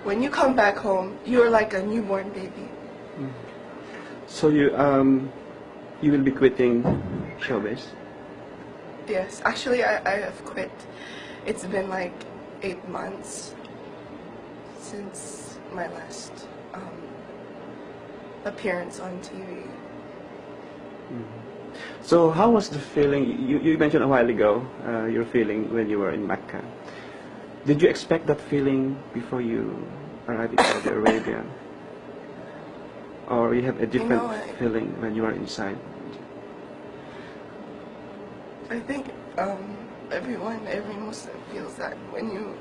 when you come back home, you're like a newborn baby. So you will be quitting showbiz? Yes, actually, I have quit. It's been like 8 months since my last appearance on TV. So how was the feeling? You mentioned a while ago your feeling when you were in Mecca. Did you expect that feeling before you arrived in Saudi Arabia? Or you have a different feeling when you are inside? I think every Muslim feels that when you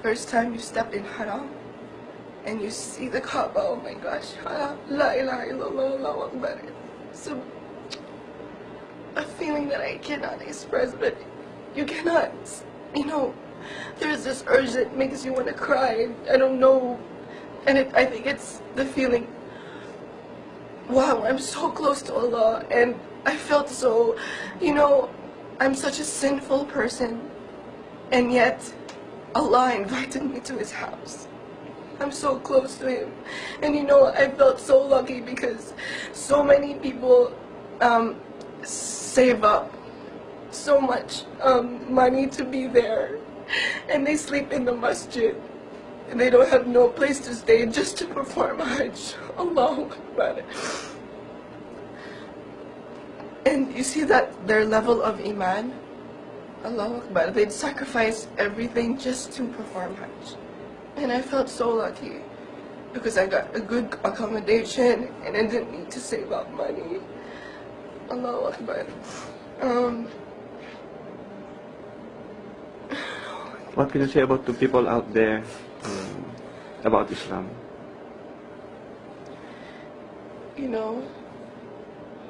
first time you step in Haram and you see the Kaaba. Oh my gosh, Haram, La ilaha illallah, Allahu Akbar. So a feeling that I cannot express, but you cannot, there's this urge that makes you want to cry. I don't know, and I think it's the feeling, wow, I'm so close to Allah, and I felt so, I'm such a sinful person, and yet Allah invited me to His house. I'm so close to Him, and I felt so lucky because so many people save up so much money to be there, and they sleep in the masjid, and they don't have no place to stay just to perform Hajj. Allahu Akbar. And you see that their level of iman, Allahu Akbar, they'd sacrifice everything just to perform Hajj. And I felt so lucky because I got a good accommodation and I didn't need to save up money. Allahu Akbar. What can you say about the people out there about Islam?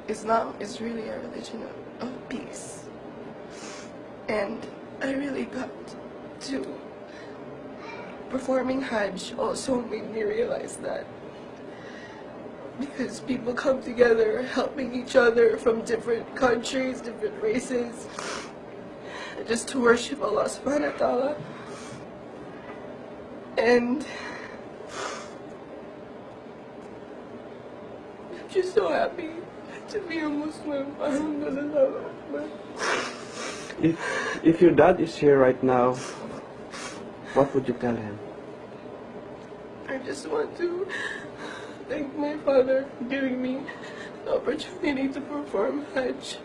Islam is really a religion of peace. And I really got to performing Hajj also made me realize that. Because people come together helping each other from different countries, different races, just to worship Allah subhanahu wa ta'ala. And I'm just so happy to be a Muslim. Alhamdulillah. If your dad is here right now, what would you tell him? I just want to thank my father for giving me the opportunity to perform Hajj,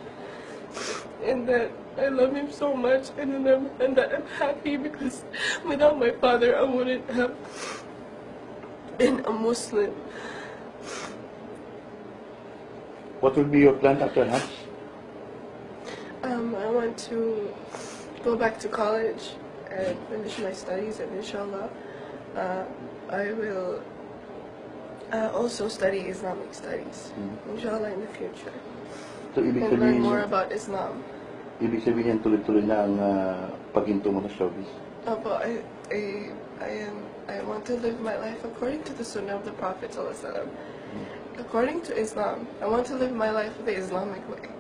and that I love him so much, and that I'm happy because without my father I wouldn't have been a Muslim. What will be your plan after Hajj? I want to go back to college and finish my studies, and inshallah I will also study Islamic studies, inshallah, in the future. So, ibig and learn sabihin, more about Islam. Ibig sabihin, tuloy-tuloy na ang paghinto mo sa showbiz. But I want to live my life according to the Sunnah of the Prophet ﷺ. According to Islam, I want to live my life the Islamic way.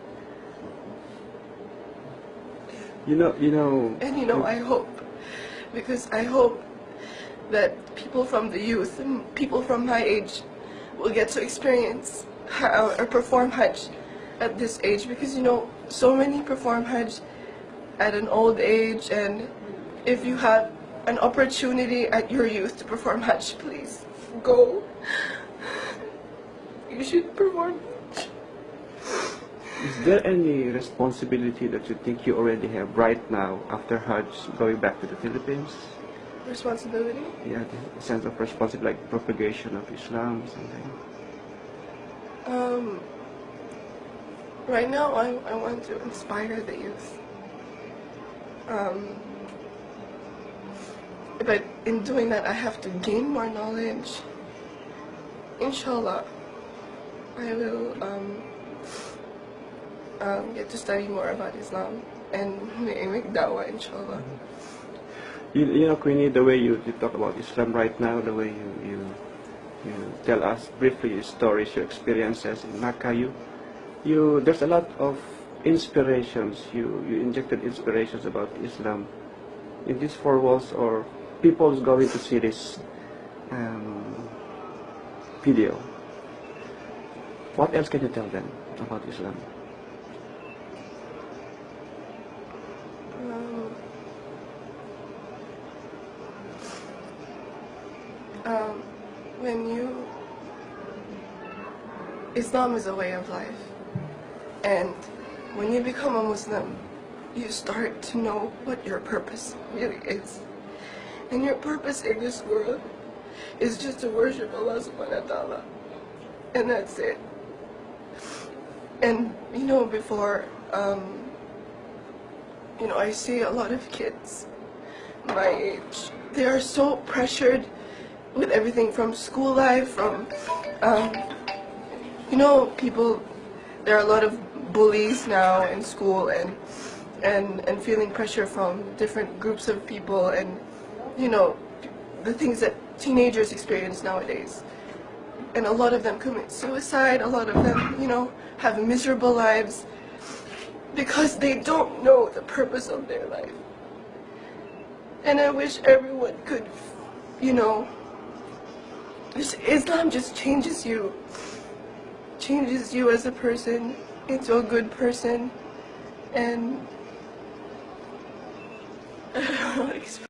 And I hope, because I hope that people from the youth, and people from my age, will get to experience or perform Hajj at this age, because so many perform Hajj at an old age, and if you have an opportunity at your youth to perform Hajj, please go. You should perform Hajj. Is there any responsibility that you think you already have right now after Hajj going back to the Philippines? Responsibility? Yeah, the sense of responsibility, like propagation of Islam, something. Right now, I want to inspire the youth. But in doing that, I have to gain more knowledge. Inshallah, I will get to study more about Islam and make da'wah, inshallah. Queenie, the way you talk about Islam right now, the way you tell us briefly your stories, your experiences in Makkah, there's a lot of inspirations. You injected inspirations about Islam in these four walls, or people's going to see this video. What else can you tell them about Islam? Islam is a way of life, and when you become a Muslim, you start to know what your purpose really is. And your purpose in this world is just to worship Allah subhanahu wa ta'ala. And that's it. And before, I see a lot of kids my age. They are so pressured with everything from school life, from, people, there are a lot of bullies now in school, and feeling pressure from different groups of people, and the things that teenagers experience nowadays. And a lot of them commit suicide, a lot of them, have miserable lives because they don't know the purpose of their life. And I wish everyone could, Islam just changes you as a person into a good person, and I don't know how to explain.